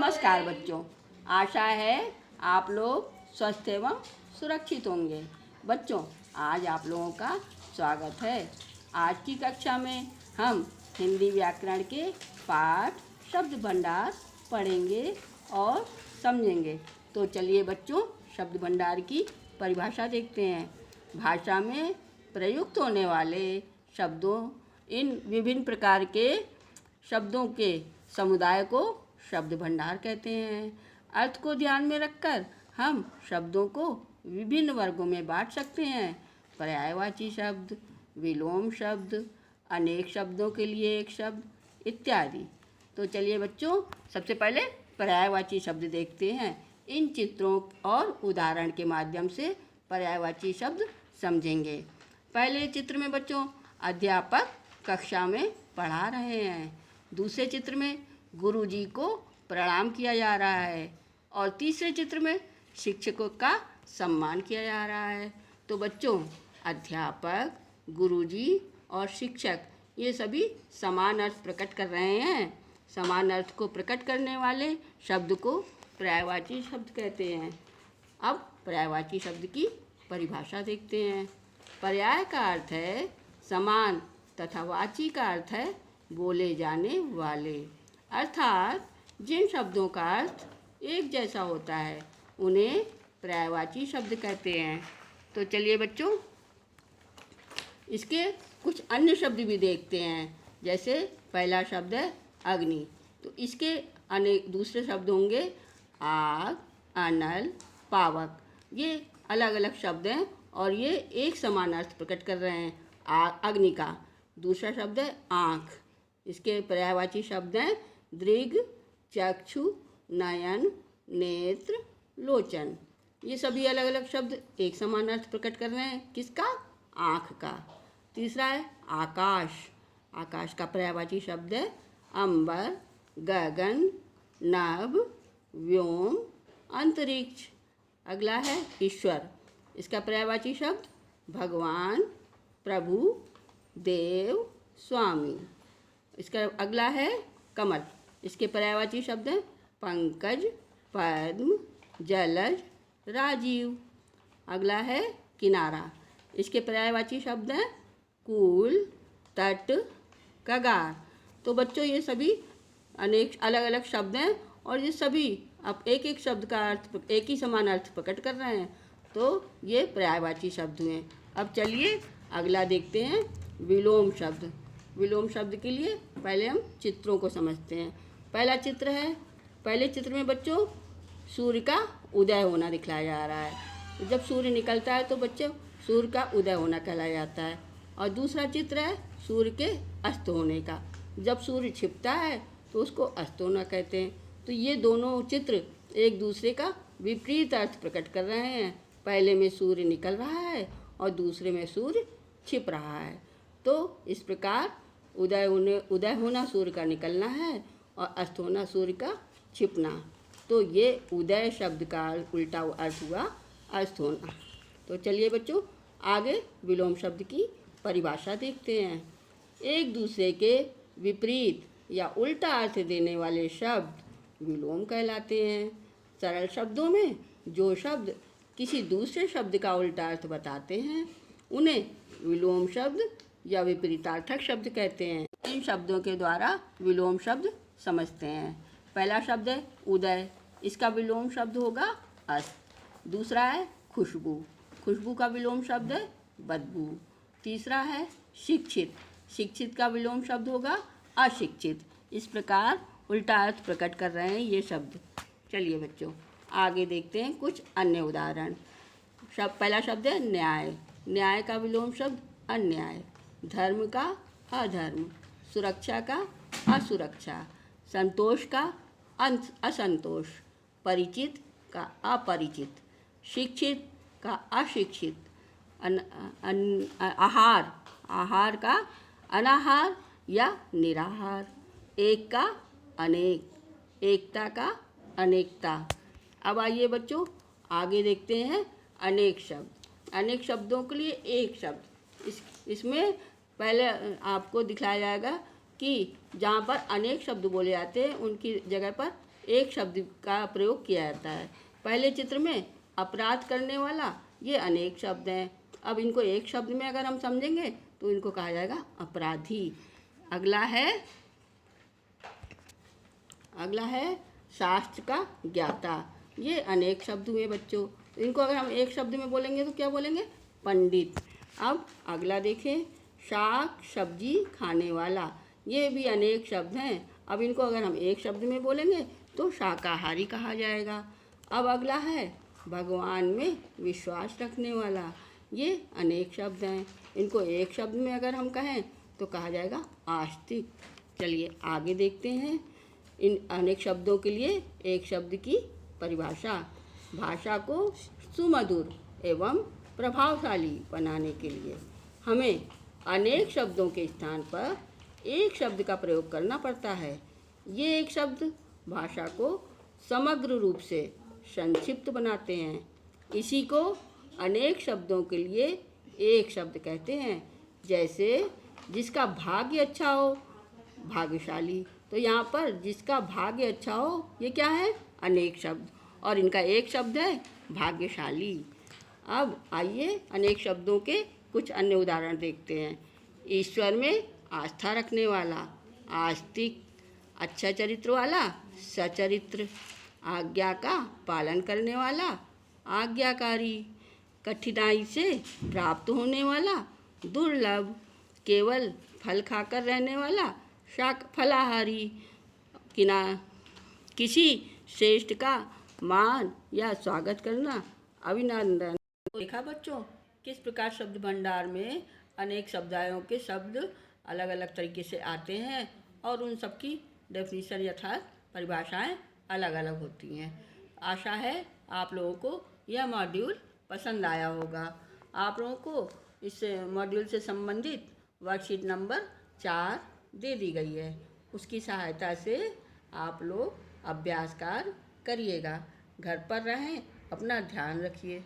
नमस्कार बच्चों, आशा है आप लोग स्वस्थ एवं सुरक्षित होंगे। बच्चों, आज आप लोगों का स्वागत है। आज की कक्षा में हम हिंदी व्याकरण के पाठ शब्द भंडार पढ़ेंगे और समझेंगे। तो चलिए बच्चों, शब्द भंडार की परिभाषा देखते हैं। भाषा में प्रयुक्त होने वाले शब्दों, इन विभिन्न प्रकार के शब्दों के समुदाय को शब्द भंडार कहते हैं। अर्थ को ध्यान में रखकर हम शब्दों को विभिन्न वर्गों में बांट सकते हैं। पर्यायवाची शब्द, विलोम शब्द, अनेक शब्दों के लिए एक शब्द इत्यादि। तो चलिए बच्चों, सबसे पहले पर्यायवाची शब्द देखते हैं। इन चित्रों और उदाहरण के माध्यम से पर्यायवाची शब्द समझेंगे। पहले चित्र में बच्चों अध्यापक कक्षा में पढ़ा रहे हैं। दूसरे चित्र में गुरुजी को प्रणाम किया जा रहा है और तीसरे चित्र में शिक्षकों का सम्मान किया जा रहा है। तो बच्चों, अध्यापक, गुरुजी और शिक्षक ये सभी समान अर्थ प्रकट कर रहे हैं। समान अर्थ को प्रकट करने वाले शब्द को पर्यायवाची शब्द कहते हैं। अब पर्यायवाची शब्द की परिभाषा देखते हैं। पर्याय का अर्थ है समान तथा वाची का अर्थ है बोले जाने वाले, अर्थात जिन शब्दों का अर्थ एक जैसा होता है उन्हें पर्यायवाची शब्द कहते हैं। तो चलिए बच्चों, इसके कुछ अन्य शब्द भी देखते हैं। जैसे पहला शब्द है अग्नि, तो इसके अनेक दूसरे शब्द होंगे आग, अनल, पावक। ये अलग अलग शब्द हैं और ये एक समान अर्थ प्रकट कर रहे हैं। अग्नि का दूसरा शब्द है आँख, इसके पर्यायवाची शब्द हैं दृग, चक्षु, नयन, नेत्र, लोचन। ये सभी अलग अलग शब्द एक समान अर्थ प्रकट कर रहे हैं। किसका? आँख का। तीसरा है आकाश। आकाश का पर्यायवाची शब्द है अंबर, गगन, नभ, व्योम, अंतरिक्ष। अगला है ईश्वर। इसका पर्यायवाची शब्द भगवान, प्रभु, देव, स्वामी। इसका अगला है कमल। इसके पर्यायवाची शब्द हैं पंकज, पद्म, जलज, राजीव। अगला है किनारा। इसके पर्यायवाची शब्द हैं कूल, तट, कगार। तो बच्चों, ये सभी अनेक अलग अलग शब्द हैं और ये सभी अब एक एक शब्द का अर्थ एक ही समान अर्थ प्रकट कर रहे हैं। तो ये पर्यायवाची शब्द हुए। अब चलिए अगला देखते हैं विलोम शब्द। विलोम शब्द के लिए पहले हम चित्रों को समझते हैं। पहला चित्र है, पहले चित्र में बच्चों सूर्य का उदय होना दिखलाया जा रहा है। जब सूर्य निकलता है तो बच्चों सूर्य का उदय होना कहलाया जाता है। और दूसरा चित्र है सूर्य के अस्त होने का। जब सूर्य छिपता है तो उसको अस्त होना कहते हैं। तो ये दोनों चित्र एक दूसरे का विपरीत अर्थ प्रकट कर रहे हैं। पहले में सूर्य निकल रहा है और दूसरे में सूर्य छिप रहा है। तो इस प्रकार उदय होना सूर्य का निकलना है और अस्त होना सूर्य का छिपना। तो ये उदय शब्द का उल्टा अर्थ हुआ अस्त होना। तो चलिए बच्चों, आगे विलोम शब्द की परिभाषा देखते हैं। एक दूसरे के विपरीत या उल्टा अर्थ देने वाले शब्द विलोम कहलाते हैं। सरल शब्दों में जो शब्द किसी दूसरे शब्द का उल्टा अर्थ बताते हैं उन्हें विलोम शब्द या विपरीतार्थक शब्द कहते हैं। इन शब्दों के द्वारा विलोम शब्द समझते हैं। पहला शब्द है उदय। इसका विलोम शब्द होगा अस्त। दूसरा है खुशबू। खुशबू का विलोम शब्द है बदबू। तीसरा है शिक्षित। शिक्षित का विलोम शब्द होगा अशिक्षित। इस प्रकार उल्टा अर्थ प्रकट कर रहे हैं ये शब्द। चलिए बच्चों, आगे देखते हैं कुछ अन्य उदाहरण। पहला शब्द है न्याय। न्याय का विलोम शब्द अन्याय। धर्म का अधर्म। सुरक्षा का असुरक्षा। संतोष का असंतोष। परिचित का अपरिचित। शिक्षित का अशिक्षित। आहार का अनाहार या निराहार। एक का अनेक। एकता का अनेकता। अब आइए बच्चों, आगे देखते हैं अनेक शब्द। अनेक शब्दों के लिए एक शब्द। इसमें पहले आपको दिखाया जाएगा कि जहाँ पर अनेक शब्द बोले जाते हैं उनकी जगह पर एक शब्द का प्रयोग किया जाता है। पहले चित्र में अपराध करने वाला, ये अनेक शब्द हैं। अब इनको एक शब्द में अगर हम समझेंगे तो इनको कहा जाएगा अपराधी। अगला है शास्त्र का ज्ञाता। ये अनेक शब्द हुए बच्चों, तो इनको अगर हम एक शब्द में बोलेंगे तो क्या बोलेंगे? पंडित। अब अगला देखें, शाक सब्जी खाने वाला। ये भी अनेक शब्द हैं। अब इनको अगर हम एक शब्द में बोलेंगे तो शाकाहारी कहा जाएगा। अब अगला है भगवान में विश्वास रखने वाला। ये अनेक शब्द हैं। इनको एक शब्द में अगर हम कहें तो कहा जाएगा आस्तिक। चलिए आगे देखते हैं। इन अनेक शब्दों के लिए एक शब्द की परिभाषा। भाषा को सुमधुर एवं प्रभावशाली बनाने के लिए हमें अनेक शब्दों के स्थान पर एक शब्द का प्रयोग करना पड़ता है। ये एक शब्द भाषा को समग्र रूप से संक्षिप्त बनाते हैं। इसी को अनेक शब्दों के लिए एक शब्द कहते हैं। जैसे जिसका भाग्य अच्छा हो, भाग्यशाली। तो यहाँ पर जिसका भाग्य अच्छा हो, ये क्या है? अनेक शब्द, और इनका एक शब्द है भाग्यशाली। अब आइए अनेक शब्दों के कुछ अन्य उदाहरण देखते हैं। ईश्वर में आस्था रखने वाला, आस्तिक। अच्छा चरित्र वाला, सचरित्र। आज्ञा का पालन करने वाला, आज्ञाकारी। कठिनाई से प्राप्त होने वाला, दुर्लभ। केवल फल खाकर रहने वाला, फलाहारी। किसी श्रेष्ठ का मान या स्वागत करना, अभिनंदन। देखा बच्चों किस प्रकार शब्द भंडार में अनेक समुदायों के शब्द अलग अलग तरीके से आते हैं और उन सब की डेफिनेशन अर्थात परिभाषाएं अलग अलग होती हैं। आशा है आप लोगों को यह मॉड्यूल पसंद आया होगा। आप लोगों को इस मॉड्यूल से संबंधित वर्कशीट नंबर 4 दे दी गई है। उसकी सहायता से आप लोग अभ्यास कार्य करिएगा। घर पर रहें, अपना ध्यान रखिए।